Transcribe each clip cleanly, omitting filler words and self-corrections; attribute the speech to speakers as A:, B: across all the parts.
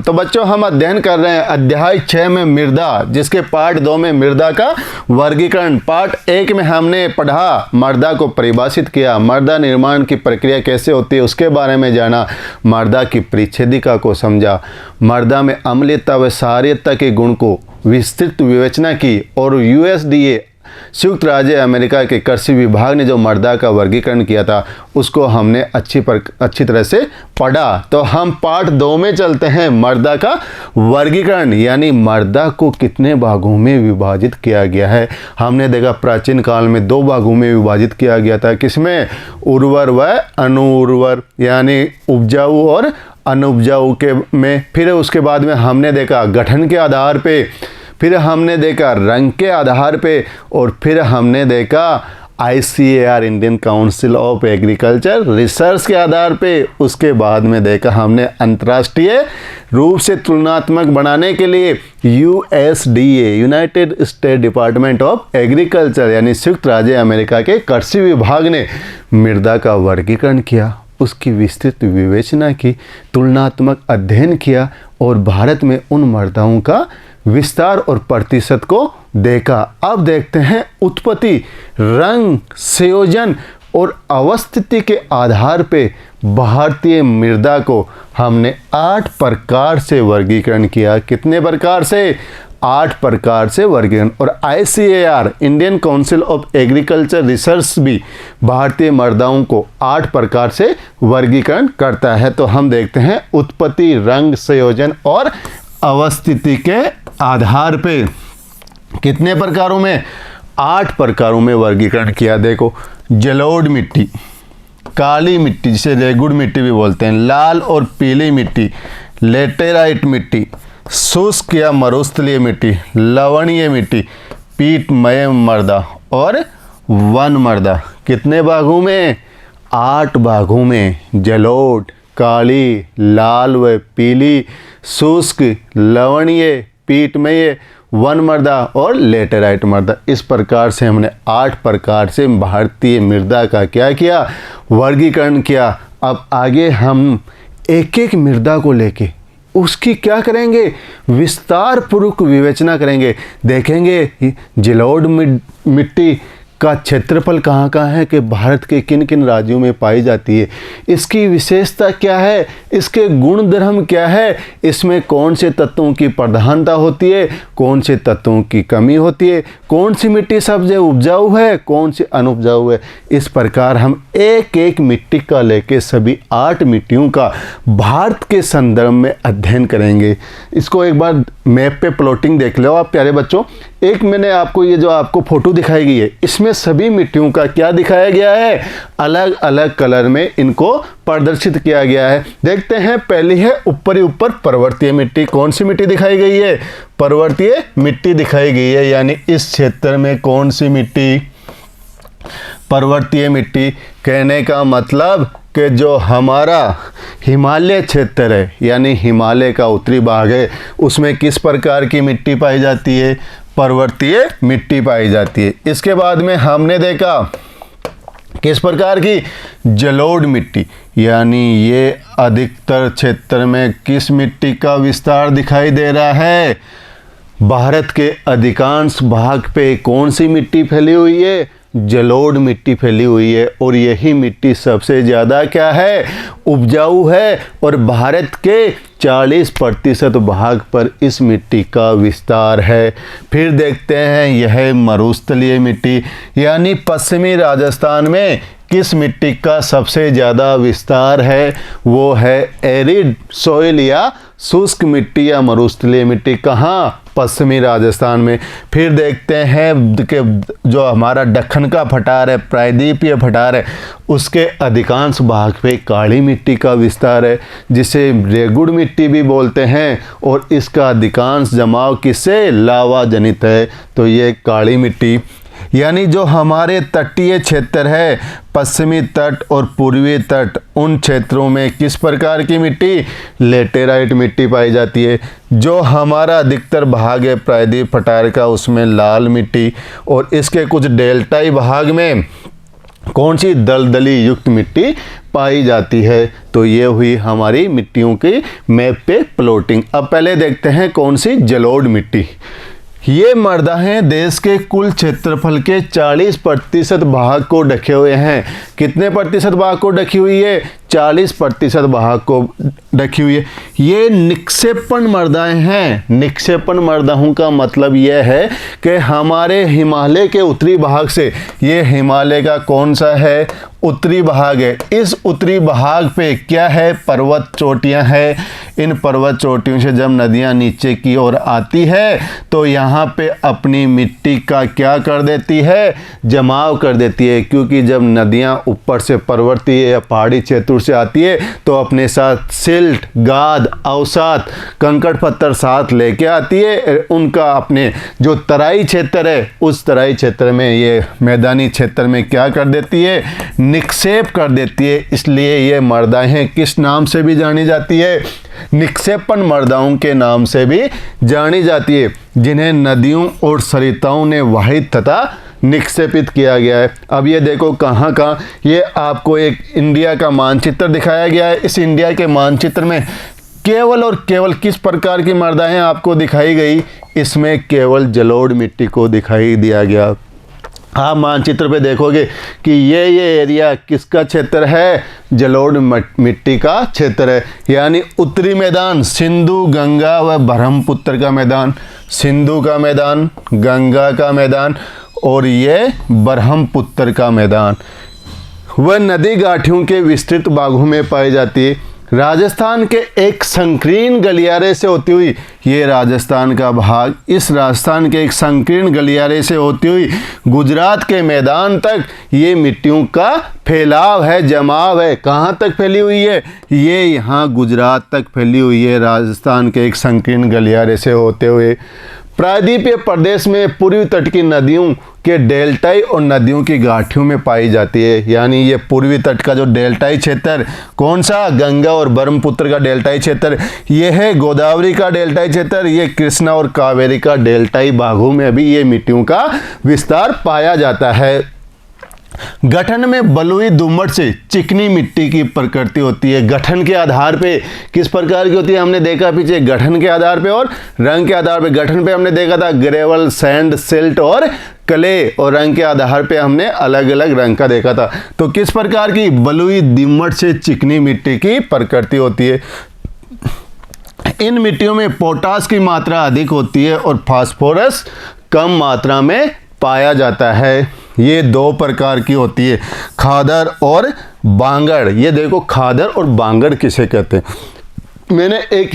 A: तो बच्चों हम अध्ययन कर रहे हैं अध्याय 6 में मृदा, जिसके पार्ट 2 में मृदा का वर्गीकरण। पार्ट 1 में हमने पढ़ा, मृदा को परिभाषित किया, मृदा निर्माण की प्रक्रिया कैसे होती है उसके बारे में जाना, मृदा की परिच्छेदिका को समझा, मृदा में अम्लीयता व क्षारीयता के गुण को विस्तृत विवेचना की, और यूएसडीए संयुक्त राज्य अमेरिका के कृषि विभाग ने जो मृदा का वर्गीकरण किया था उसको हमने अच्छी तरह से पढ़ा। तो हम पार्ट 2 में चलते हैं, मृदा का वर्गीकरण, यानी मृदा को कितने भागों में विभाजित किया गया है। हमने देखा प्राचीन काल में 2 भागों में विभाजित किया गया था, किसमें? उर्वर व अनुउर्वर, यानी उपजाऊ और अनुपजाऊ के में। फिर उसके बाद में हमने देखा गठन के आधार पे, फिर हमने देखा रंग के आधार पे, और फिर हमने देखा ICAR Indian council of agriculture research के आधार पे। उसके बाद में देखा हमने अंतर्राष्ट्रीय रूप से तुलनात्मक बनाने के लिए USDA United state department of agriculture यानी संयुक्त राज्य अमेरिका के कृषि विभाग ने मृदा का वर्गीकरण किया, उसकी विस्तृत विवेचना की, तुलनात्मक अध्ययन किया और भारत में उन मृदाओं का विस्तार और प्रतिशत को देखा। अब देखते हैं उत्पत्ति, रंग, संयोजन और अवस्थिति के आधार पे भारतीय मृदा को हमने 8 प्रकार से वर्गीकरण किया। कितने प्रकार से? 8 प्रकार से वर्गीकरण। और ICAR Indian council of agriculture research भी भारतीय मृदाओं को 8 प्रकार से वर्गीकरण करता है। तो हम देखते हैं उत्पत्ति, रंग, संयोजन और अवस्थिति के आधार पे कितने प्रकारों में? 8 प्रकारों में वर्गीकरण किया। देखो, जलोढ़ मिट्टी, काली मिट्टी जिसे रेगुड़ मिट्टी भी बोलते हैं, लाल और पीली मिट्टी, लेटेराइट मिट्टी, शुष्क या मरुस्थलीय मिट्टी, लवणीय मिट्टी, पीटमय मृदा और वन मृदा। कितने भागों में? 8 भागों में। जलोढ़, काली, लाल व पीली, शुष्क, लवणीय, पीटमय, वन मृदा और लेटेराइट मृदा। इस प्रकार से हमने 8 प्रकार से भारतीय मृदा का क्या किया? वर्गीकरण किया। अब आगे हम एक एक मृदा को लेके उसकी क्या करेंगे? विस्तार पूर्वक विवेचना करेंगे। देखेंगे जलोढ़ मिट्टी का क्षेत्रफल कहाँ कहाँ है, कि भारत के किन किन राज्यों में पाई जाती है, इसकी विशेषता क्या है, इसके गुण धर्म क्या है, इसमें कौन से तत्वों की प्रधानता होती है, कौन से तत्वों की कमी होती है, कौन सी मिट्टी सबसे उपजाऊ है, कौन सी अनुपजाऊ है। इस प्रकार हम एक एक मिट्टी का लेके सभी 8 मिट्टियों का भारत के संदर्भ में अध्ययन करेंगे। इसको एक बार मैप पे प्लॉटिंग देख लो आप प्यारे बच्चों। एक मैंने आपको ये जो आपको फोटो दिखाई गई है, इसमें सभी मिट्टियों का क्या दिखाया गया है? अलग अलग कलर में इनको प्रदर्शित किया गया है। देखते हैं, पहली है ऊपर पर्वतीय मिट्टी। कौन सी मिट्टी दिखाई गई है? पर्वतीय मिट्टी दिखाई गई है। यानी इस क्षेत्र में कौन सी मिट्टी? पर्वतीय मिट्टी। कहने का मतलब कि जो हमारा हिमालय क्षेत्र है, यानी हिमालय का उत्तरी भाग है, उसमें किस प्रकार की मिट्टी पाई जाती है? पर्वतीय मिट्टी पाई जाती है। इसके बाद में हमने देखा किस प्रकार की? जलोढ़ मिट्टी। यानी ये अधिकतर क्षेत्र में किस मिट्टी का विस्तार दिखाई दे रहा है? भारत के अधिकांश भाग पे कौन सी मिट्टी फैली हुई है? जलोढ़ मिट्टी फैली हुई है। और यही मिट्टी सबसे ज़्यादा क्या है? उपजाऊ है। और भारत के 40% भाग पर इस मिट्टी का विस्तार है। फिर देखते हैं, यह मरुस्थलीय मिट्टी, यानी पश्चिमी राजस्थान में किस मिट्टी का सबसे ज़्यादा विस्तार है? वो है एरिड सॉइल या शुष्क मिट्टी या मरुस्थलीय मिट्टी। कहाँ? पश्चिमी राजस्थान में। फिर देखते हैं कि जो हमारा दक्कन का पठार है, प्रायद्वीपीय पठार है, उसके अधिकांश भाग पे काली मिट्टी का विस्तार है, जिसे रेगुड़ मिट्टी भी बोलते हैं। और इसका अधिकांश जमाव किससे? लावा जनित है। तो ये काली मिट्टी। यानी जो हमारे तटीय क्षेत्र है, पश्चिमी तट और पूर्वी तट, उन क्षेत्रों में किस प्रकार की मिट्टी? लेटेराइट मिट्टी पाई जाती है। जो हमारा अधिकतर भाग है प्रायद्वीप पठार का, उसमें लाल मिट्टी। और इसके कुछ डेल्टाई भाग में कौन सी? दलदली युक्त मिट्टी पाई जाती है। तो ये हुई हमारी मिट्टियों की मैप पे प्लॉटिंग। अब पहले देखते हैं कौन सी, जलोढ़ मिट्टी। ये मृदा हैं देश के कुल क्षेत्रफल के 40% भाग को ढके हुए हैं। कितने प्रतिशत भाग को ढकी हुई है? 40% भाग को ढकी हुई है। ये निक्षेपण मृदाएं हैं। निक्षेपण मृदाओं का मतलब यह है कि हमारे हिमालय के उत्तरी भाग से, ये हिमालय का कौन सा है? उत्तरी भाग है। इस उत्तरी भाग पे क्या है? पर्वत चोटियां हैं। इन पर्वत चोटियों से जब नदियां नीचे की ओर आती है तो यहाँ पे अपनी मिट्टी का क्या कर देती है? जमाव कर देती है। क्योंकि जब नदियां ऊपर से पर्वतीय या पहाड़ी क्षेत्र से आती है तो अपने साथ सिल्ट, गाद, अवसाद, कंकड़ पत्थर साथ लेके आती है। उनका अपने जो तराई क्षेत्र है उस तराई क्षेत्र में, ये मैदानी क्षेत्र में क्या कर देती है? निक्षेप कर देती है। इसलिए ये मृदाएं किस नाम से भी जानी जाती है? निक्षेपण मृदाओं के नाम से भी जानी जाती है, जिन्हें नदियों और सरिताओं ने वाहित तथा निक्षेपित किया गया है। अब ये देखो कहाँ कहाँ, ये आपको एक इंडिया का मानचित्र दिखाया गया है। इस इंडिया के मानचित्र में केवल और केवल किस प्रकार की मृदाएं आपको दिखाई गई? इसमें केवल जलोढ़ मिट्टी को दिखाई दिया गया। आप मानचित्र पे देखोगे कि ये एरिया किसका क्षेत्र है? जलोढ़ मिट्टी का क्षेत्र है। यानी उत्तरी मैदान सिंधु, गंगा व ब्रह्मपुत्र का मैदान, सिंधु का मैदान, गंगा का मैदान और ये ब्रह्मपुत्र का मैदान, वह नदी गाठियों के विस्तृत भागों में पाई जाती है। राजस्थान के एक संकीर्ण गलियारे से होती हुई, ये राजस्थान का भाग, इस राजस्थान के एक संकीर्ण गलियारे से होती हुई गुजरात के मैदान तक ये मिट्टियों का फैलाव है, जमाव है। कहाँ तक फैली हुई है? ये यहाँ गुजरात तक फैली हुई है, राजस्थान के एक संकीर्ण गलियारे से होते हुए। प्रायद्वीपीय प्रदेश में पूर्वी तट की नदियों के डेल्टाई और नदियों की गाठियों में पाई जाती है। यानी ये पूर्वी तट का जो डेल्टाई क्षेत्र, कौन सा? गंगा और ब्रह्मपुत्र का डेल्टाई क्षेत्र, ये है गोदावरी का डेल्टाई क्षेत्र, ये कृष्णा और कावेरी का डेल्टाई भागों में भी ये मिट्टियों का विस्तार पाया जाता है। गठन में बलुई दोमट से चिकनी मिट्टी की प्रकृति होती है। गठन के आधार पे किस प्रकार की होती है? हमने देखा पीछे गठन के आधार पे और रंग के आधार पे। गठन पे हमने देखा था ग्रेवल, सैंड, सिल्ट और क्ले, और रंग के आधार पे हमने अलग अलग रंग का देखा था। तो किस प्रकार की? बलुई दोमट से चिकनी मिट्टी की प्रकृति होती है। इन मिट्टियों में पोटास की मात्रा अधिक होती है और फास्फोरस कम मात्रा में पाया जाता है। ये दो प्रकार की होती है, खादर और बांगड़। ये देखो खादर और बांगड़ किसे कहते हैं? मैंने एक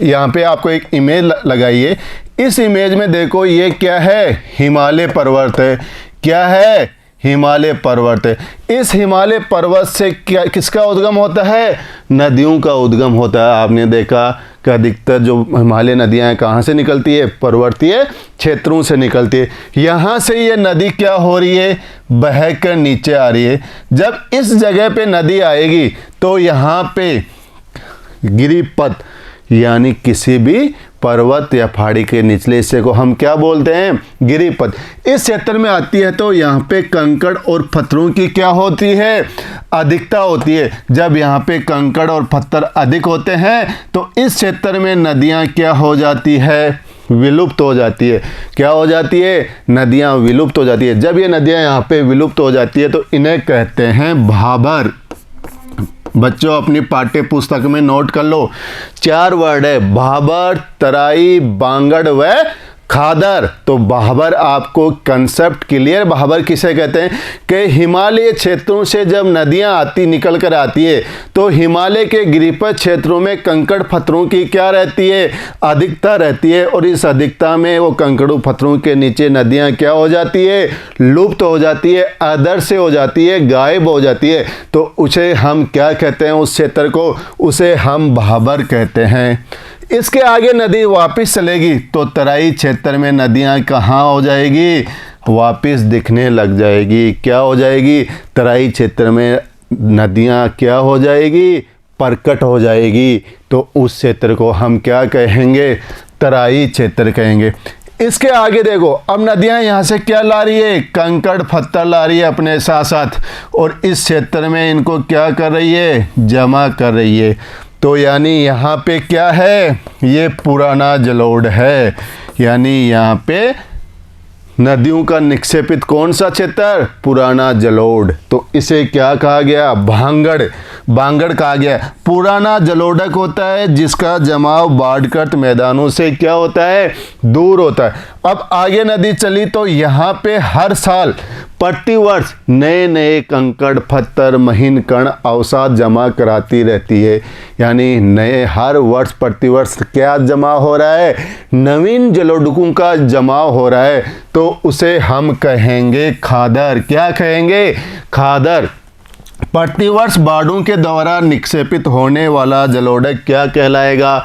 A: यहाँ पे आपको एक इमेज लगाई है। इस इमेज में देखो ये क्या है? हिमालय पर्वत है। क्या है? हिमालय पर्वत है। इस हिमालय पर्वत से क्या किसका उद्गम होता है? नदियों का उद्गम होता है। आपने देखा कि अधिकतर जो हिमालय नदियां हैं कहाँ से निकलती है? पर्वतीय क्षेत्रों से निकलती है। यहाँ से ये नदी क्या हो रही है? बहकर नीचे आ रही है। जब इस जगह पे नदी आएगी तो यहाँ पे गिरिपथ, यानी किसी भी पर्वत या पहाड़ी के निचले हिस्से को हम क्या बोलते हैं? गिरिपथ। इस क्षेत्र में आती है तो यहाँ पे कंकड़ और पत्थरों की क्या होती है? अधिकता होती है। जब यहाँ पे कंकड़ और पत्थर अधिक होते हैं तो इस क्षेत्र में नदियाँ क्या हो जाती है? विलुप्त हो जाती है। क्या हो जाती है? नदियाँ विलुप्त हो जाती है। जब ये नदियाँ यहाँ पे विलुप्त हो जाती है तो इन्हें कहते हैं भाबर। बच्चों अपनी पाठ्य पुस्तक में नोट कर लो, 4 वर्ड है, भाबर, तराई, बांगड़ व खादर। तो भाबर आपको कंसेप्ट क्लियर? भाबर किसे कहते हैं? कि हिमालय क्षेत्रों से जब नदियां आती निकल कर आती है तो हिमालय के गिरिपथ क्षेत्रों में कंकड़ पत्थरों की क्या रहती है? अधिकता रहती है। और इस अधिकता में वो कंकड़ों पत्थरों के नीचे नदियां क्या हो जाती है? लुप्त हो जाती है, आदर्श हो जाती है, गायब हो जाती है। तो उसे हम क्या कहते हैं? उस क्षेत्र को, उसे हम भाबर कहते हैं। इसके आगे नदी वापस चलेगी तो तराई क्षेत्र में नदियां कहाँ हो जाएगी? वापस दिखने लग जाएगी। क्या हो जाएगी? तराई क्षेत्र में नदियां क्या हो जाएगी? प्रकट हो जाएगी। तो उस क्षेत्र को हम क्या कहेंगे? तराई क्षेत्र कहेंगे। इसके आगे देखो, अब नदियां यहाँ से क्या ला रही है, कंकड़ पत्थर ला रही है अपने साथ साथ, और इस क्षेत्र में इनको क्या कर रही है, जमा कर रही है। तो यानी यहाँ पे क्या है, ये पुराना जलोढ़ है, यानी यहाँ पे नदियों का निक्षेपित कौन सा क्षेत्र, पुराना जलोढ़। तो इसे क्या कहा गया, भांगड़, बांगड़ कहा गया। पुराना जलोढ़क होता है जिसका जमाव बाढ़ग्रस्त मैदानों से क्या होता है, दूर होता है। अब आगे नदी चली तो यहाँ पे हर साल प्रतिवर्ष नए नए कंकड़ पत्थर महीन कण अवसाद जमा कराती रहती है, यानी नए हर वर्ष प्रतिवर्ष क्या जमा हो रहा है, नवीन जलोढ़कों का जमाव हो रहा है। तो उसे हम कहेंगे खादर। क्या कहेंगे, खादर। प्रतिवर्ष बाढ़ों के द्वारा निक्षेपित होने वाला जलोढ़क क्या कहलाएगा,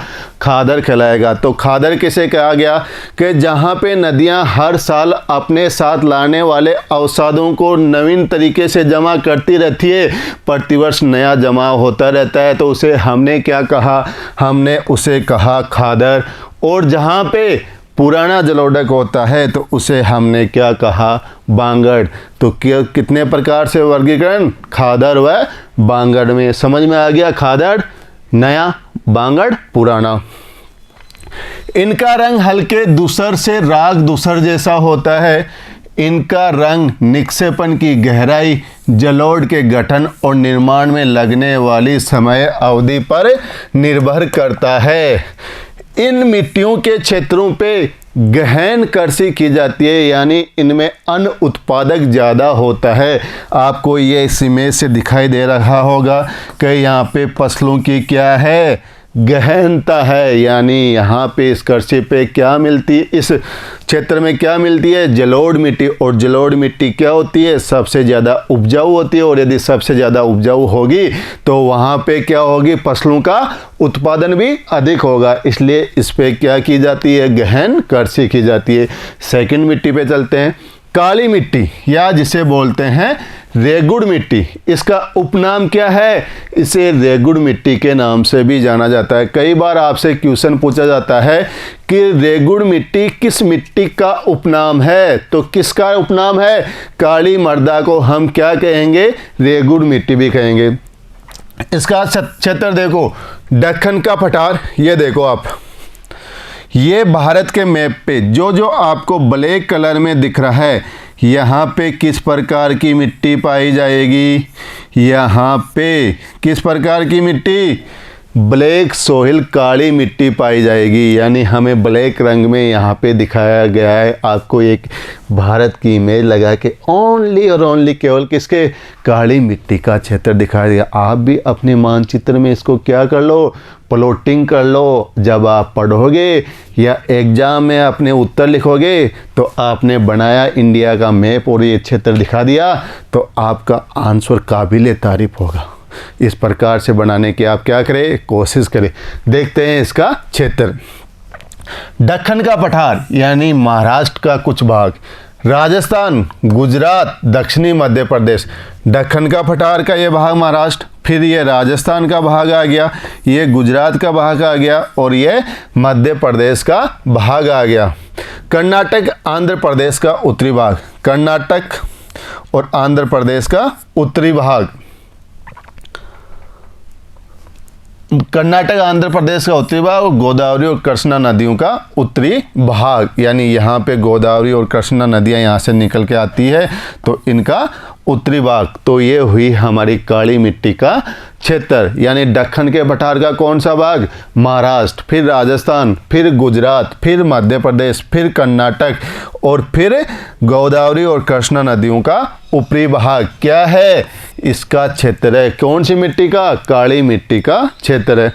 A: खादर कहलाएगा। तो खादर किसे कहा गया कि जहाँ पे नदियाँ हर साल अपने साथ लाने वाले अवसादों को नवीन तरीके से जमा करती रहती है, प्रतिवर्ष नया जमा होता रहता है, तो उसे हमने क्या कहा, हमने उसे कहा खादर। और जहाँ पे पुराना जलोढ़क होता है तो उसे हमने क्या कहा, बांगड़। तो कितने प्रकार से वर्गीकरण, खादर व बांगड़ में। समझ में आ गया, खादर नया, बांगड़ पुराना। इनका रंग हल्के धूसर से राग धूसर जैसा होता है। इनका रंग निक्षेपण की गहराई, जलोढ़ के गठन और निर्माण में लगने वाली समय अवधि पर निर्भर करता है। इन मिट्टियों के क्षेत्रों पे गहन कृषि की जाती है, यानी इनमें अन्न उत्पादक ज़्यादा होता है। आपको ये इस इमेज से दिखाई दे रहा होगा कि यहाँ पे फसलों की क्या है, गहनता है, यानी यहाँ पे इस कृषि पे क्या मिलती है, इस क्षेत्र में क्या मिलती है, जलोढ़ मिट्टी। और जलोढ़ मिट्टी क्या होती है, सबसे ज़्यादा उपजाऊ होती है, और यदि सबसे ज़्यादा उपजाऊ होगी तो वहाँ पे क्या होगी, फसलों का उत्पादन भी अधिक होगा। इसलिए इस पे क्या की जाती है, गहन कृषि की जाती है। सेकंड मिट्टी पे चलते हैं, काली मिट्टी या जिसे बोलते हैं रेगुड़ मिट्टी। इसका उपनाम क्या है, इसे रेगुड़ मिट्टी के नाम से भी जाना जाता है। कई बार आपसे क्वेश्चन पूछा जाता है कि रेगुड़ मिट्टी किस मिट्टी का उपनाम है, तो किसका उपनाम है, काली मृदा को हम क्या कहेंगे, रेगुड़ मिट्टी भी कहेंगे। इसका क्षेत्र देखो, दक्कन का पठार, ये देखो आप, ये भारत के मैप पे जो जो आपको ब्लैक कलर में दिख रहा है, यहाँ पे किस प्रकार की मिट्टी पाई जाएगी, यहाँ पे किस प्रकार की मिट्टी, ब्लैक सोहिल, काली मिट्टी पाई जाएगी। यानी हमें ब्लैक रंग में यहाँ पे दिखाया गया है। आपको एक भारत की इमेज लगा के ओनली और ओनली केवल किसके, काली मिट्टी का क्षेत्र दिखाया गया। आप भी अपने मानचित्र में इसको क्या कर लो, प्लॉटिंग कर लो। जब आप पढ़ोगे या एग्जाम में अपने उत्तर लिखोगे तो आपने बनाया इंडिया का मैप और ये क्षेत्र दिखा दिया, तो आपका आंसर काबिल तारीफ होगा। इस प्रकार से बनाने की आप क्या करें, कोशिश करें। देखते हैं इसका क्षेत्र। दक्कन का पठार यानी महाराष्ट्र का कुछ भाग, राजस्थान, गुजरात, दक्षिणी मध्य प्रदेश। दक्कन का पठार का ये भाग महाराष्ट्र, फिर ये राजस्थान का भाग आ गया, ये गुजरात का भाग आ गया, और ये मध्य प्रदेश का भाग आ गया। कर्नाटक, आंध्र प्रदेश का उत्तरी भाग, कर्नाटक और आंध्र प्रदेश का उत्तरी भाग, कर्नाटक आंध्र प्रदेश का उत्तरी भाग, और गोदावरी और कृष्णा नदियों का उत्तरी भाग। यानी यहाँ पे गोदावरी और कृष्णा नदियाँ यहाँ से निकल के आती है, तो इनका उत्तरी भाग। तो ये हुई हमारी काली मिट्टी का क्षेत्र। यानी दक्कन के पठार का कौन सा भाग, महाराष्ट्र, फिर राजस्थान, फिर गुजरात, फिर मध्य प्रदेश, फिर कर्नाटक, और फिर गोदावरी और कृष्णा नदियों का ऊपरी भाग क्या है, इसका क्षेत्र है। कौन सी मिट्टी का, काली मिट्टी का क्षेत्र है।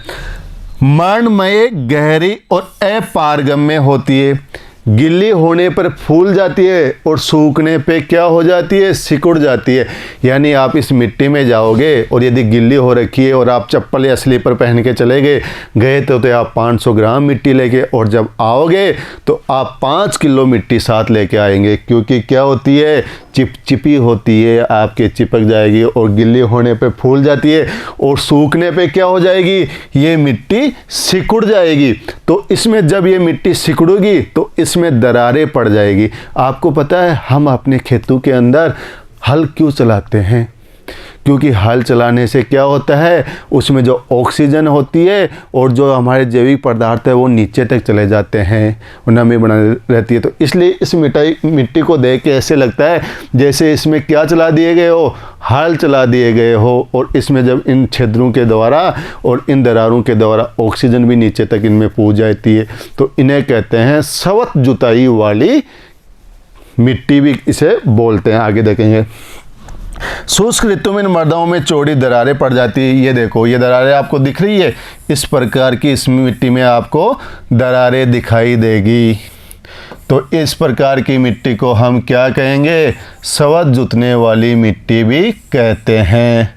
A: मरणमय, गहरी और अपारगम्य होती है, गिल्ली होने पर फूल जाती है और सूखने पे क्या हो जाती है, सिकुड़ जाती है। यानी आप इस मिट्टी में जाओगे और यदि गिल्ली हो रखी है और आप चप्पल या स्लीपर पहन के चले गए तो आप 500 ग्राम मिट्टी लेके, और जब आओगे तो आप 5 किलो मिट्टी साथ लेके आएंगे, क्योंकि क्या होती है, चिपचिपी होती है, आपके चिपक जाएगी, और गिल्ली होने पे फूल जाती है, और सूखने पे क्या हो जाएगी, ये मिट्टी सिकुड़ जाएगी। तो इसमें जब ये मिट्टी सिकुड़ेगी तो इसमें इसमें दरारें पड़ जाएगी। आपको पता है हम अपने खेतों के अंदर हल क्यों चलाते हैं? क्योंकि हल चलाने से क्या होता है, उसमें जो ऑक्सीजन होती है और जो हमारे जैविक पदार्थ है वो नीचे तक चले जाते हैं और नमी बना रहती है। तो इसलिए इस मिट्टी को देख के ऐसे लगता है जैसे इसमें क्या चला दिए गए हो, हल चला दिए गए हो। और इसमें जब इन छिद्रों के द्वारा और इन दरारों के द्वारा ऑक्सीजन भी नीचे तक इनमें पहुँच जाती है, तो इन्हें कहते हैं सवत जुताई वाली मिट्टी भी इसे बोलते हैं। आगे देखेंगे। शुष्क ऋतु में इन मृदाओं में चौड़ी दरारें पड़ जाती है। ये देखो, ये दरारें आपको दिख रही है, इस प्रकार की इस मिट्टी में आपको दरारें दिखाई देगी। तो इस प्रकार की मिट्टी को हम क्या कहेंगे? सवत जुतने वाली मिट्टी भी कहते हैं।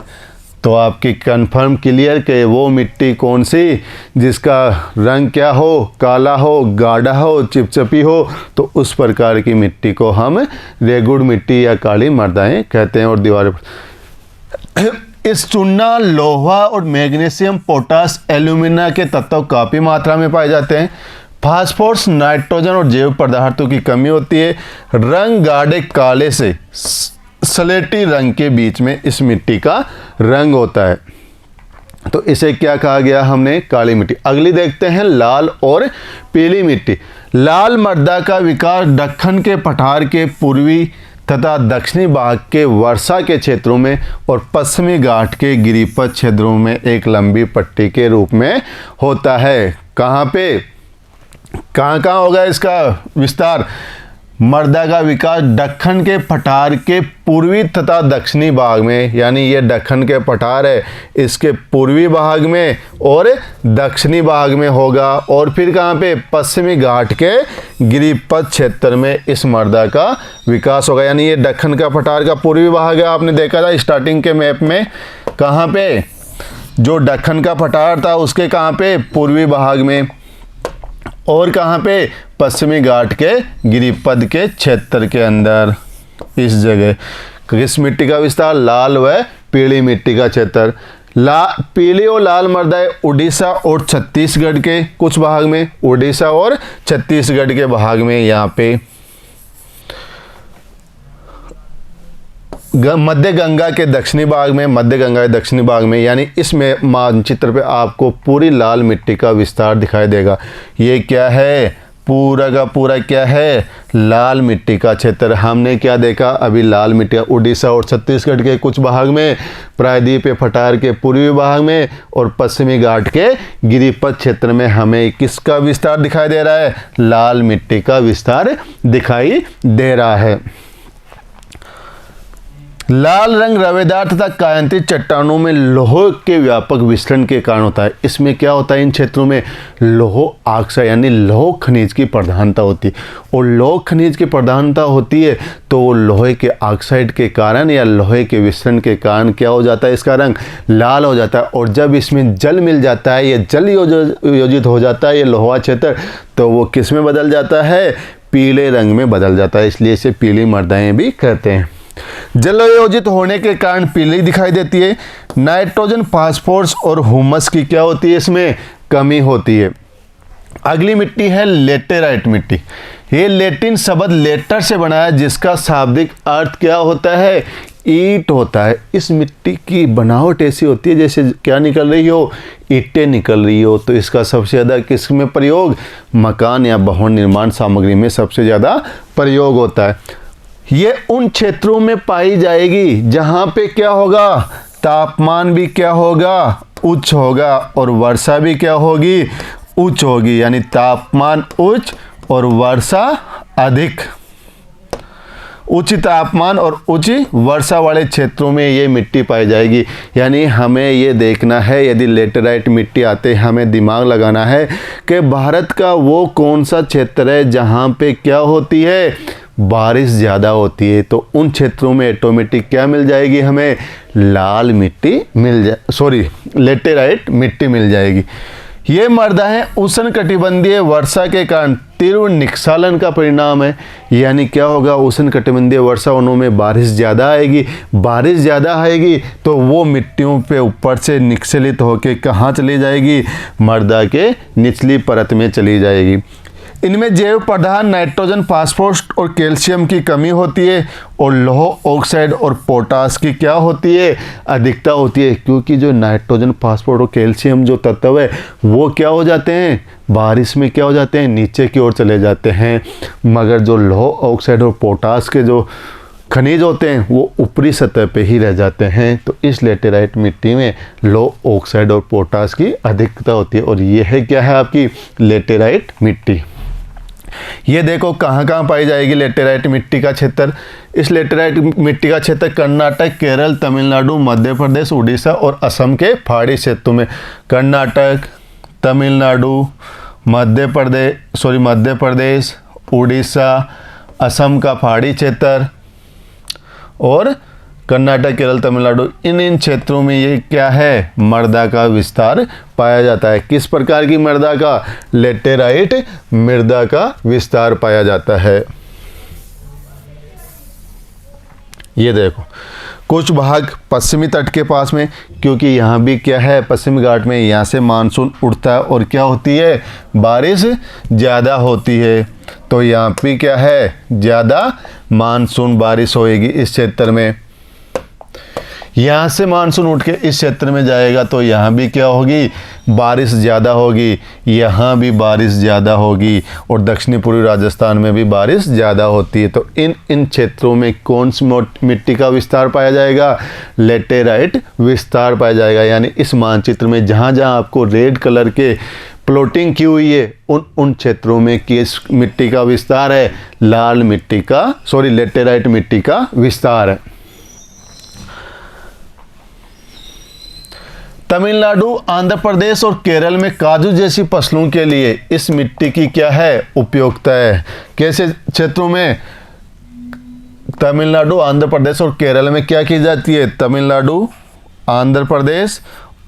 A: तो आपकी कंफर्म क्लियर कि वो मिट्टी कौन सी जिसका रंग क्या हो, काला हो, गाढ़ा हो, चिपचिपी हो, तो उस प्रकार की मिट्टी को हम रेगुड़ मिट्टी या काली मृदाएं कहते हैं। और दीवार इस चूना, लोहा और मैग्नीशियम, पोटास, एल्यूमिना के तत्व काफ़ी मात्रा में पाए जाते हैं। फास्फोरस, नाइट्रोजन और जैव पदार्थों की कमी होती है। रंग गाढ़े काले से सलेटी रंग के बीच में इस मिट्टी का रंग होता है, तो इसे क्या कहा गया हमने? काली मिट्टी। अगली देखते हैं लाल और पीली मिट्टी। लाल मृदा का विकास दक्कन के पठार के पूर्वी तथा दक्षिणी भाग के वर्षा के क्षेत्रों में और पश्चिमी घाट के गिरिपथ क्षेत्रों में एक लंबी पट्टी के रूप में होता है। कहाँ पे, कहाँ होगा इसका विस्तार? मृदा का विकास दक्कन के पठार के पूर्वी तथा दक्षिणी भाग में, यानी ये दक्कन के पठार है, इसके पूर्वी भाग में और दक्षिणी भाग में होगा। और फिर कहाँ पे? पश्चिमी घाट के गिरिपथ क्षेत्र में इस मृदा का विकास होगा। यानी ये दक्कन का पठार का पूर्वी भाग है, आपने देखा था स्टार्टिंग के मैप में। कहाँ पे? जो दक्कन का पठार था उसके कहाँ पे? पूर्वी भाग में। और कहाँ पे? पश्चिमी घाट के गिरिपथ के क्षेत्र के अंदर, इस जगह। किस मिट्टी का विस्तार? लाल व पीली मिट्टी का क्षेत्र। पीली और लाल मृदाएं उड़ीसा और छत्तीसगढ़ के कुछ भाग में, उड़ीसा और छत्तीसगढ़ के भाग में, यहाँ पे मध्य गंगा के दक्षिणी भाग में, मध्य गंगा के दक्षिणी भाग में, यानी इसमें मानचित्र पे आपको पूरी लाल मिट्टी का विस्तार दिखाई देगा। ये क्या है? पूरा का पूरा क्या है? लाल मिट्टी का क्षेत्र। हमने क्या देखा अभी? लाल मिट्टी उड़ीसा और छत्तीसगढ़ के कुछ भाग में, प्रायद्वीप पठार के पूर्वी भाग में और पश्चिमी घाट के गिरिपथ क्षेत्र में हमें किसका विस्तार दिखाई दे रहा है? लाल मिट्टी का विस्तार दिखाई दे रहा है। लाल रंग रवेदार तथा कायांतित चट्टानों में लौह के व्यापक विसरण के कारण होता है। इसमें क्या होता है? इन क्षेत्रों में लौह ऑक्साइड यानी लौह खनिज की प्रधानता होती है। और लौह खनिज की प्रधानता होती है तो लोहे के ऑक्साइड के कारण या लोहे के विसरण के कारण क्या हो जाता है? इसका रंग लाल हो जाता है। और जब इसमें जल मिल जाता है, ये जल योजित हो जाता है ये लोहा क्षेत्र, तो वो किस में बदल जाता है? पीले रंग में बदल जाता है। इसलिए इसे पीली मृदाएं भी कहते हैं। जलयोजित होने के कारण पीली दिखाई देती है। नाइट्रोजन, फास्फोरस और हुमस की क्या होती है? इसमें कमी होती है। अगली मिट्टी है लेटेराइट मिट्टी। ये लैटिन शब्द लेटर से बना है जिसका शाब्दिक अर्थ क्या होता है? ईंट होता है। इस मिट्टी की बनावट ऐसी होती है जैसे क्या निकल रही हो? ईंटें निकल रही हो। तो इसका सबसे ज़्यादा किस में प्रयोग? मकान या भवन निर्माण सामग्री में सबसे ज़्यादा प्रयोग होता है। ये उन क्षेत्रों में पाई जाएगी जहाँ पे क्या होगा? तापमान भी क्या होगा? उच्च होगा और वर्षा भी क्या होगी? उच्च होगी। यानी तापमान उच्च और वर्षा अधिक। उच्च तापमान और उच्च वर्षा वाले क्षेत्रों में ये मिट्टी पाई जाएगी। यानी हमें ये देखना है, यदि लेटेराइट मिट्टी आते हमें दिमाग लगाना है कि भारत का वो कौन सा क्षेत्र है जहाँ पे क्या होती है? बारिश ज़्यादा होती है। तो उन क्षेत्रों में ऑटोमेटिक क्या मिल जाएगी? हमें लाल मिट्टी लेटेराइट मिट्टी मिल जाएगी। ये मृदाएं उष्णकटिबंधीय वर्षा के कारण तीव्र निस्खलन का परिणाम है। यानी क्या होगा? उष्णकटिबंधीय वर्षा उनमें बारिश ज़्यादा आएगी। बारिश ज़्यादा आएगी तो वो मिट्टियों पे ऊपर से निस्खलित होकर कहाँ चली जाएगी? मृदा के निचली परत में चली जाएगी। इनमें जैव प्रधान नाइट्रोजन, फास्फोरस और कैल्शियम की कमी होती है और लौह ऑक्साइड और पोटास की क्या होती है, अधिकता होती है। क्योंकि जो नाइट्रोजन, फास्फोरस और कैल्शियम जो तत्व है वो क्या हो जाते हैं, बारिश में क्या हो जाते हैं, नीचे की ओर चले जाते हैं, मगर जो लौह ऑक्साइड और पोटास के जो खनिज होते हैं वो ऊपरी सतह पे ही रह जाते हैं। तो इस लेटेराइट मिट्टी में लौह ऑक्साइड और पोटास की अधिकता होती है और ये है क्या है आपकी लेटेराइट मिट्टी। ये देखो कहाँ कहाँ पाई जाएगी लेटेराइट मिट्टी का क्षेत्र। इस लेटेराइट मिट्टी का क्षेत्र कर्नाटक, केरल, तमिलनाडु, मध्य प्रदेश, उड़ीसा और असम के पहाड़ी क्षेत्रों में। कर्नाटक, तमिलनाडु, मध्य प्रदेश, उड़ीसा, असम का पहाड़ी क्षेत्र और कर्नाटक, केरल, तमिलनाडु, इन क्षेत्रों में ये क्या है, मृदा का विस्तार पाया जाता है। किस प्रकार की मृदा का, लेटेराइट मृदा का विस्तार पाया जाता है। ये देखो कुछ भाग पश्चिमी तट के पास में, क्योंकि यहाँ भी क्या है, पश्चिमी घाट में यहाँ से मानसून उठता है और क्या होती है, बारिश ज़्यादा होती है। तो यहाँ भी क्या है, ज़्यादा मानसून बारिश होएगी इस क्षेत्र में। यहाँ से मानसून उठ के इस क्षेत्र में जाएगा तो यहाँ भी क्या होगी, बारिश ज़्यादा होगी, यहाँ भी बारिश ज़्यादा होगी और दक्षिणी पूर्वी राजस्थान में भी बारिश ज़्यादा होती है। तो इन क्षेत्रों में कौन सी मिट्टी का विस्तार पाया जाएगा, लेटेराइट विस्तार पाया जाएगा। यानी इस मानचित्र में जहाँ जहाँ आपको रेड कलर के प्लॉटिंग की हुई है उन क्षेत्रों में किस मिट्टी का विस्तार है, लेटेराइट मिट्टी का विस्तार है। तमिलनाडु, आंध्र प्रदेश और केरल में काजू जैसी फसलों के लिए इस मिट्टी की क्या है, उपयोगिता है। कैसे क्षेत्रों में, तमिलनाडु, आंध्र प्रदेश और केरल में क्या की जाती है, तमिलनाडु, आंध्र प्रदेश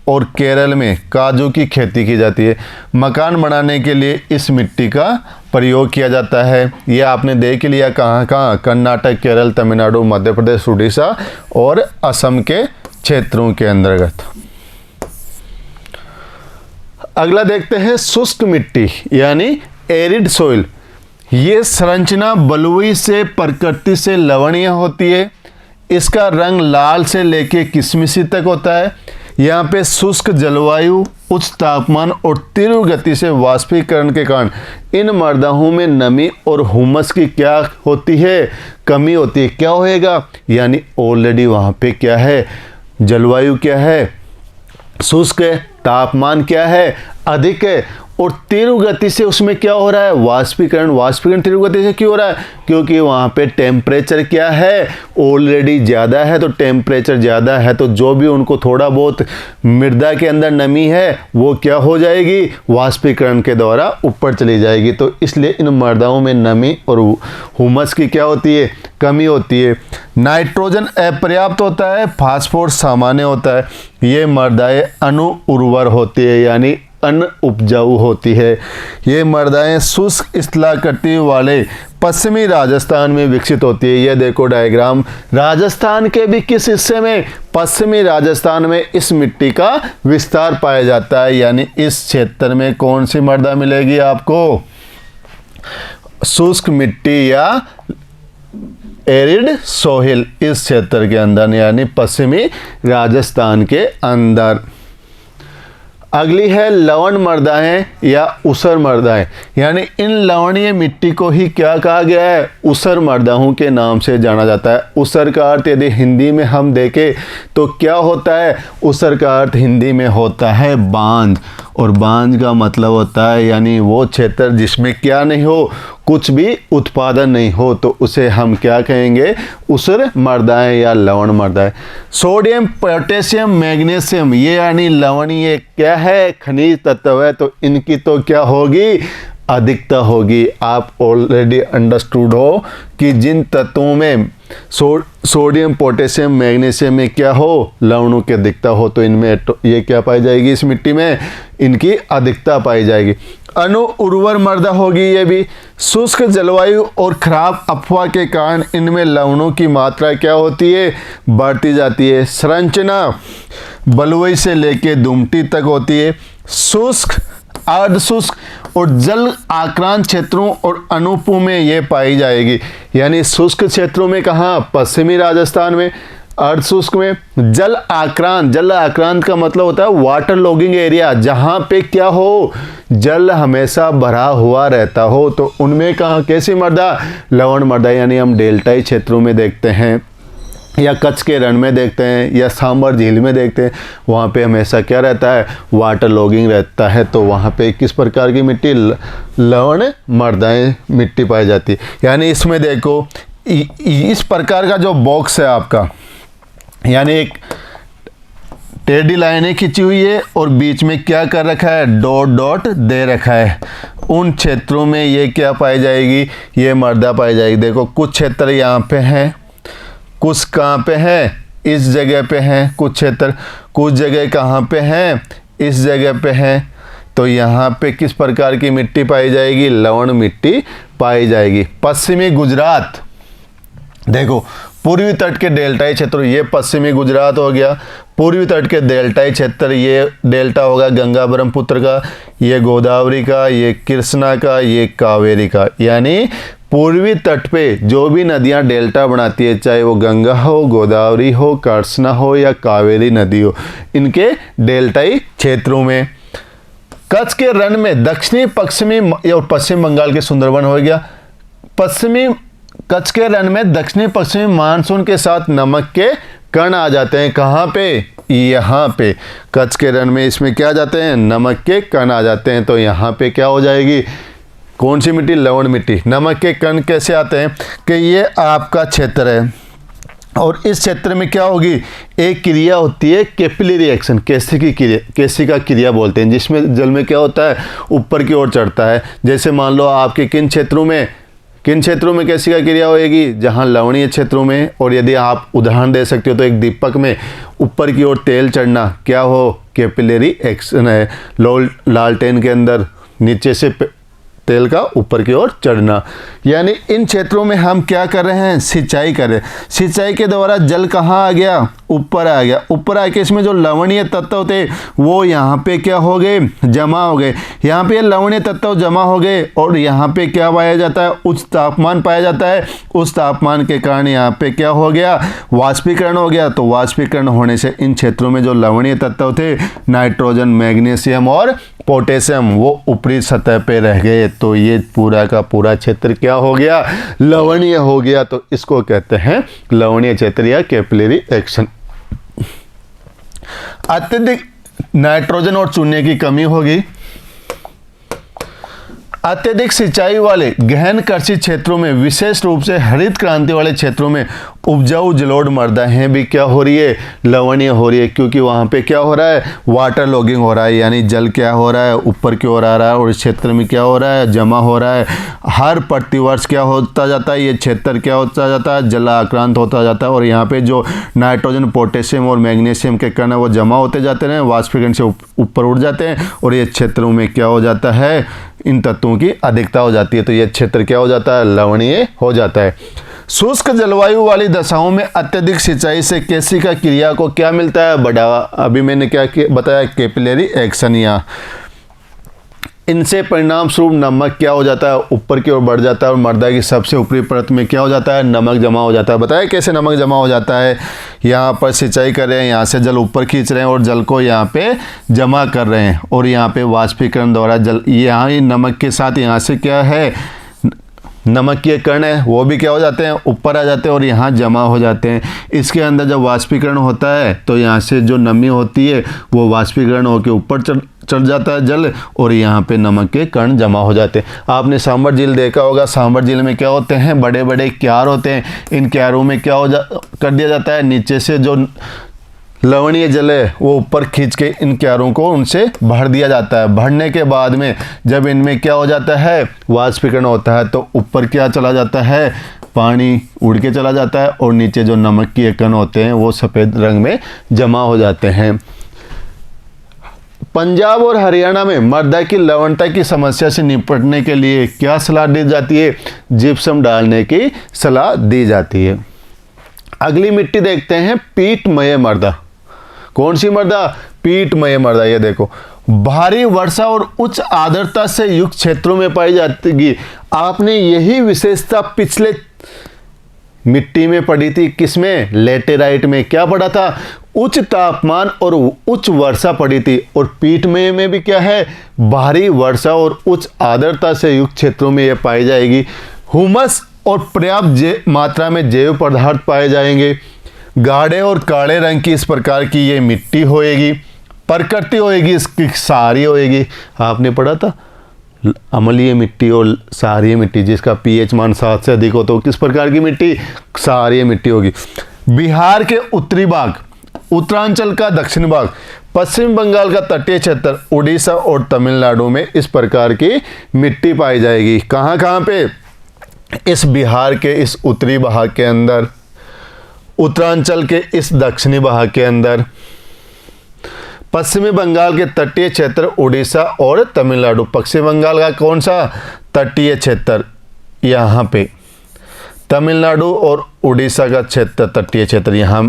A: और केरल में काजू की खेती की जाती है। मकान बनाने के लिए इस मिट्टी का प्रयोग किया जाता है। ये आपने देख लिया कहाँ कहाँ, कर्नाटक, केरल, तमिलनाडु, मध्य प्रदेश, उड़ीसा और असम के क्षेत्रों के अंतर्गत। अगला देखते हैं शुष्क मिट्टी यानी एरिड सोइल। ये संरचना बलुई से प्रकृति से लवणीय होती है। इसका रंग लाल से लेके किशमिशी तक होता है। यहाँ पे शुष्क जलवायु, उच्च तापमान और तीव्र गति से वाष्पीकरण के कारण इन मृदाओं में नमी और हुमस की क्या होती है, कमी होती है। क्या होएगा, यानी ऑलरेडी वहाँ पे क्या है, जलवायु क्या है, शुष्क है, तापमान क्या है, अधिक है और तीव्र गति से उसमें क्या हो रहा है, वाष्पीकरण तीव्र गति से क्यों हो रहा है, क्योंकि वहाँ पे टेम्परेचर क्या है, ऑलरेडी ज़्यादा है। तो टेम्परेचर ज़्यादा है तो जो भी उनको थोड़ा बहुत मृदा के अंदर नमी है वो क्या हो जाएगी, वाष्पीकरण के द्वारा ऊपर चली जाएगी। तो इसलिए इन मृदाओं में नमी और हुमस की क्या होती है, कमी होती है। नाइट्रोजन अपर्याप्त होता है, फास्फोरस सामान्य होता है। ये मृदाएं अनु उर्वर होती है यानी अन उपजाऊ होती है। ये मृदाएं शुष्क स्थलाकृति वाले पश्चिमी राजस्थान में विकसित होती है। ये देखो डायग्राम, राजस्थान के भी किस हिस्से में, पश्चिमी राजस्थान में इस मिट्टी का विस्तार पाया जाता है। यानी इस क्षेत्र में कौन सी मृदा मिलेगी आपको, शुष्क मिट्टी या एरिड सोहिल इस क्षेत्र के अंदर यानी पश्चिमी राजस्थान के अंदर। अगली है लवण मृदाएं या ऊसर मृदाएं, यानी इन लवणीय मिट्टी को ही क्या कहा गया है, ऊसर मृदाओं के नाम से जाना जाता है। ऊसर का अर्थ यदि हिंदी में हम देखें तो क्या होता है, ऊसर का अर्थ हिंदी में होता है बांझ, और बांझ का मतलब होता है यानी वो क्षेत्र जिसमें क्या नहीं हो, कुछ भी उत्पादन नहीं हो, तो उसे हम क्या कहेंगे, ऊसर मृदाएं या लवण मृदाएं। सोडियम, पोटेशियम, मैग्नीशियम ये यानी लवणीय क्या है, खनिज तत्व है। तो इनकी तो क्या होगी, अधिकता होगी। आप ऑलरेडी अंडरस्टूड हो कि जिन तत्वों में सोडियम, पोटेशियम, मैग्नीशियम में क्या हो, लवणों की अधिकता हो, तो इनमें ये क्या पाई जाएगी, इस मिट्टी में इनकी अधिकता पाई जाएगी। अनु उर्वर मृदा होगी ये भी। शुष्क जलवायु और खराब अफवाह के कारण इनमें लवणों की मात्रा क्या होती है, बढ़ती जाती है। संरचना बलुई से लेके दुमटी तक होती है। शुष्क अर्ध शुष्क और जल आक्रांत क्षेत्रों और अनूपों में ये पाई जाएगी। यानी शुष्क क्षेत्रों में कहाँ? पश्चिमी राजस्थान में। अर्ध शुष्क में। जल आक्रांत का मतलब होता है वाटर लॉगिंग एरिया, जहाँ पे क्या हो, जल हमेशा भरा हुआ रहता हो, तो उनमें कहाँ कैसी मृदा? लवण मृदा। यानी हम डेल्टाई क्षेत्रों में देखते हैं या कच्छ के रण में देखते हैं या सांबर झील में देखते हैं, वहाँ पे हमेशा क्या रहता है? वाटर लॉगिंग रहता है। तो वहाँ पे किस प्रकार की मिट्टी? लवण मृदाएँ मिट्टी पाई जाती है। यानी इसमें देखो इस प्रकार का जो बॉक्स है आपका, यानी एक टेढ़ी लाइनें खींची हुई है और बीच में क्या कर रखा है? डॉट डॉट दे रखा है। उन क्षेत्रों में ये क्या पाई जाएगी? ये मृदा पाई जाएगी। देखो कुछ क्षेत्र यहाँ पे हैं, कुछ कहाँ पे हैं? इस जगह पे हैं कुछ क्षेत्र, कुछ जगह कहाँ पे हैं? इस जगह पे हैं। तो यहाँ पे किस प्रकार की मिट्टी पाई जाएगी? लवण मिट्टी पाई जाएगी। पश्चिमी गुजरात, देखो पूर्वी तट के डेल्टाई क्षेत्र, ये पश्चिमी गुजरात हो गया। पूर्वी तट के डेल्टाई क्षेत्र, ये डेल्टा होगा गंगा ब्रह्मपुत्र का, ये गोदावरी का, ये कृष्णा का, ये कावेरी का। यानी पूर्वी तट पे जो भी नदियां डेल्टा बनाती है, चाहे वो गंगा हो, गोदावरी हो, कृष्णा हो या कावेरी नदी हो, इनके डेल्टाई क्षेत्रों में। कच्छ के रण में दक्षिणी पश्चिमी और पश्चिम बंगाल के सुंदरवन हो गया। पश्चिमी कच्छ के रण में दक्षिणी पश्चिमी मानसून के साथ नमक के कण आ जाते हैं। कहाँ पे? यहाँ पे कच्छ के रण में इसमें क्या आ जाते हैं? नमक के कण आ जाते हैं। तो यहाँ पे क्या हो जाएगी? कौन सी मिट्टी? लवण मिट्टी। नमक के कण कैसे आते हैं कि ये आपका क्षेत्र है और इस क्षेत्र में क्या होगी? एक क्रिया होती है कैपिलरी एक्शन, केशिका क्रिया बोलते हैं, जिसमें जल में क्या होता है? ऊपर की ओर चढ़ता है। जैसे मान लो आपके किन क्षेत्रों में केशिका क्रिया होएगी? जहाँ लवणीय क्षेत्रों में। और यदि आप उदाहरण दे सकते हो तो एक दीपक में ऊपर की ओर तेल चढ़ना क्या हो? कैपिलरी एक्शन है। लालटेन के अंदर नीचे से तेल का ऊपर की ओर चढ़ना। यानी इन क्षेत्रों में हम क्या कर रहे हैं? सिंचाई कर रहे हैं। सिंचाई के द्वारा जल कहाँ आ गया? ऊपर आ गया। ऊपर आके इसमें जो लवणीय तत्व होते वो यहाँ पे क्या हो गए? जमा हो गए। यहाँ पे लवणीय तत्व जमा हो गए और यहाँ पे क्या पाया जाता है? उच्च तापमान पाया जाता है। उस तापमान के कारण यहाँ पे क्या हो गया? वाष्पीकरण हो गया। तो वाष्पीकरण होने से इन क्षेत्रों में जो लवणीय तत्व थे, नाइट्रोजन, मैग्नीशियम और पोटेशियम, वो ऊपरी सतह पे रह गए। तो ये पूरा का पूरा क्षेत्र क्या हो गया? लवणीय हो गया। तो इसको कहते हैं लवणीय क्षेत्र या कैपिलरी एक्शन। अत्यधिक नाइट्रोजन और चूने की कमी होगी। अत्यधिक सिंचाई वाले गहन कृषि क्षेत्रों में, विशेष रूप से हरित क्रांति वाले क्षेत्रों में उपजाऊ जलोढ़ मृदाएं भी क्या हो रही है? लवणीय हो रही है। क्योंकि वहाँ पे क्या हो रहा है? वाटर लॉगिंग हो रहा है। यानी जल क्या हो रहा है? ऊपर की ओर आ रहा है और इस क्षेत्र में क्या हो रहा है? जमा हो रहा है। हर प्रतिवर्ष क्या होता जाता है? ये क्षेत्र क्या होता जाता है? जल आक्रांत होता जाता है और यहाँ पे जो नाइट्रोजन, पोटेशियम और मैग्नीशियम के कण वो जमा होते जाते हैं, वाष्पीकरण से ऊपर उठ जाते हैं और ये क्षेत्रों में क्या हो जाता है? इन तत्वों की अधिकता हो जाती है। तो यह क्षेत्र क्या हो जाता है? लवणीय हो जाता है। शुष्क जलवायु वाली दशाओं में अत्यधिक सिंचाई से केशिका क्रिया को क्या मिलता है? बढ़ावा। अभी मैंने क्या बताया? Capillary action. या इनसे परिणाम स्वरूप नमक क्या हो जाता है? ऊपर की ओर बढ़ जाता है और मृदा की सबसे ऊपरी परत में क्या हो जाता है? नमक जमा हो जाता है। बताया कैसे नमक जमा हो जाता है? यहाँ पर सिंचाई कर रहे हैं, यहाँ से जल ऊपर खींच रहे हैं और जल को यहाँ पे जमा कर रहे हैं और यहाँ पे वाष्पीकरण द्वारा जल, यहाँ नमक के साथ यहाँ से क्या है? नमक के कण है, वो भी क्या हो जाते हैं? ऊपर आ जाते हैं और यहाँ जमा हो जाते हैं। इसके अंदर जब वाष्पीकरण होता है तो यहाँ से जो नमी होती है वो वाष्पीकरण होकर ऊपर चढ़ जाता है जल और यहाँ पे नमक के कण जमा हो जाते हैं। आपने सांबर झील देखा होगा। सांबर झील में क्या होते हैं? बड़े बड़े क्यार होते हैं। इन क्यारों में क्या कर दिया जाता है? नीचे से जो लवणीय जल है वो ऊपर खींच के इन क्यारों को उनसे भर दिया जाता है। भरने के बाद में जब इनमें क्या हो जाता है? वाष्पीकरण होता है तो ऊपर क्या चला जाता है? पानी उड़ के चला जाता है और नीचे जो नमक के कण होते हैं वो सफ़ेद रंग में जमा हो जाते हैं। पंजाब और हरियाणा में मृदा की लवणता की समस्या से निपटने के लिए क्या सलाह दी जाती है? जिप्सम डालने की सलाह दी जाती है। अगली मिट्टी देखते हैं, पीटमय मृदा। कौन सी मृदा? पीटमय मृदा। ये देखो भारी वर्षा और उच्च आर्द्रता से युक्त क्षेत्रों में पाई जाती। आपने यही विशेषता पिछले मिट्टी में पढ़ी थी, किसमें? लेटेराइट में। क्या पढ़ा था? उच्च तापमान और उच्च वर्षा पड़ी थी। और पीटमय में भी क्या है? भारी वर्षा और उच्च आर्द्रता से युक्त क्षेत्रों में यह पाई जाएगी। हुमस और पर्याप्त मात्रा में जैव पदार्थ पाए जाएंगे। गाढ़े और काले रंग की इस प्रकार की ये मिट्टी होएगी। प्रकृति होएगी इसकी क्षारीय होएगी। आपने पढ़ा था अम्लीय मिट्टी और क्षारीय मिट्टी, जिसका पीएच मान 7 से अधिक हो तो किस प्रकार की मिट्टी? क्षारीय मिट्टी होगी। बिहार के उत्तरी भाग, उत्तरांचल का दक्षिण भाग, पश्चिम बंगाल का तटीय क्षेत्र, उड़ीसा और तमिलनाडु में इस प्रकार की मिट्टी पाई जाएगी। कहाँ कहाँ पे? इस बिहार के इस उत्तरी भाग के अंदर, उत्तरांचल के इस दक्षिणी भाग के अंदर, पश्चिमी बंगाल के तटीय क्षेत्र उड़ीसा और तमिलनाडु। पश्चिम बंगाल का कौन सा तटीय क्षेत्र? यहाँ पे। तमिलनाडु और उड़ीसा का क्षेत्र, तटीय क्षेत्र, यहाँ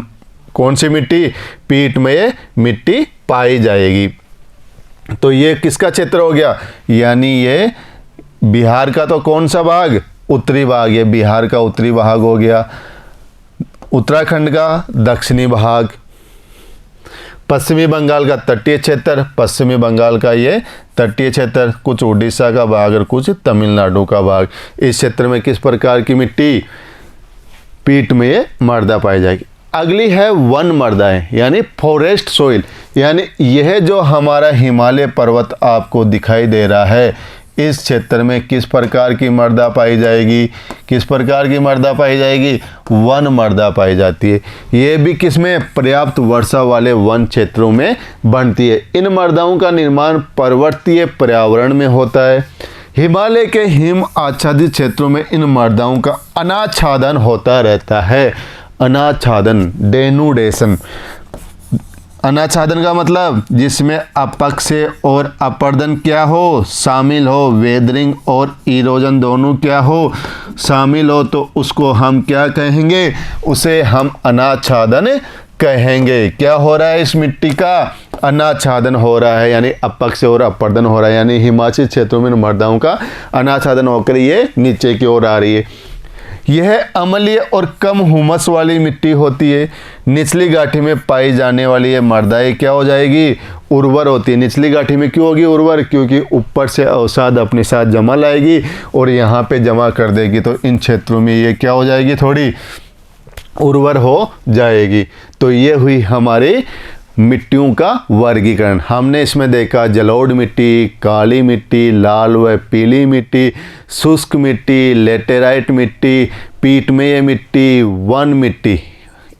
A: कौन सी मिट्टी? पीटमय मिट्टी पाई जाएगी। तो ये किसका क्षेत्र हो गया? यानी ये बिहार का तो कौन सा भाग? उत्तरी भाग। ये बिहार का उत्तरी भाग हो गया। उत्तराखंड का दक्षिणी भाग, पश्चिमी बंगाल का तटीय क्षेत्र, पश्चिमी बंगाल का ये तटीय क्षेत्र, कुछ उड़ीसा का भाग और कुछ तमिलनाडु का भाग। इस क्षेत्र में किस प्रकार की मिट्टी? पीटमय मृदा पाई जाएगी। अगली है वन मृदाएं, यानी फॉरेस्ट सोइल। यानी यह जो हमारा हिमालय पर्वत आपको दिखाई दे रहा है, इस क्षेत्र में किस प्रकार की मृदा पाई जाएगी? किस प्रकार की मृदा पाई जाएगी? वन मृदा पाई जाती है। ये भी किसमें? पर्याप्त वर्षा वाले वन क्षेत्रों में बनती है। इन मृदाओं का निर्माण पर्वतीय पर्यावरण में होता है। हिमालय के हिम आच्छादित क्षेत्रों में इन मृदाओं का अनाच्छादन होता रहता है। अनाच्छादन, डेनुडेशन। अनाच्छादन का मतलब जिसमें अपक्षय और अपर्दन क्या हो? शामिल हो। वेदरिंग और इरोजन दोनों क्या हो? शामिल हो। तो उसको हम क्या कहेंगे? उसे हम अनाच्छादन कहेंगे। क्या हो रहा है इस मिट्टी का? अनाच्छादन हो रहा है, यानी अपक्षय और अपर्दन हो रहा है। यानी हिमाचल क्षेत्रों में मृदाओं का अनाच्छादन होकर ये नीचे की ओर आ रही है। यह अम्लीय और कम हुमस वाली मिट्टी होती है। निचली गाठी में पाई जाने वाली ये मृदाएं क्या हो जाएगी? उर्वर होती है। निचली गाठी में क्यों होगी उर्वर? क्योंकि ऊपर से अवसाद अपने साथ जमा लाएगी और यहाँ पे जमा कर देगी। तो इन क्षेत्रों में ये क्या हो जाएगी? थोड़ी उर्वर हो जाएगी। तो ये हुई हमारी मिट्टियों का वर्गीकरण। हमने इसमें देखा जलोढ़ मिट्टी, काली मिट्टी, लाल व पीली मिट्टी, शुष्क मिट्टी, लेटेराइट मिट्टी, पीटमय मिट्टी, वन मिट्टी।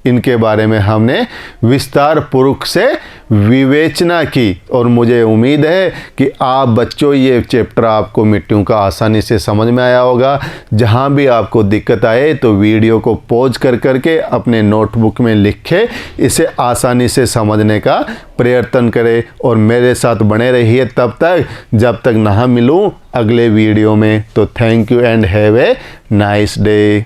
A: इनके बारे में हमने विस्तार पूर्वक से विवेचना की और मुझे उम्मीद है कि आप बच्चों ये चैप्टर आपको मिट्टियों का आसानी से समझ में आया होगा। जहाँ भी आपको दिक्कत आए तो वीडियो को पॉज कर करके अपने नोटबुक में लिखे, इसे आसानी से समझने का प्रयत्न करें और मेरे साथ बने रहिए तब तक जब तक ना मिलूँ अगले वीडियो में। तो thank you and have a nice day.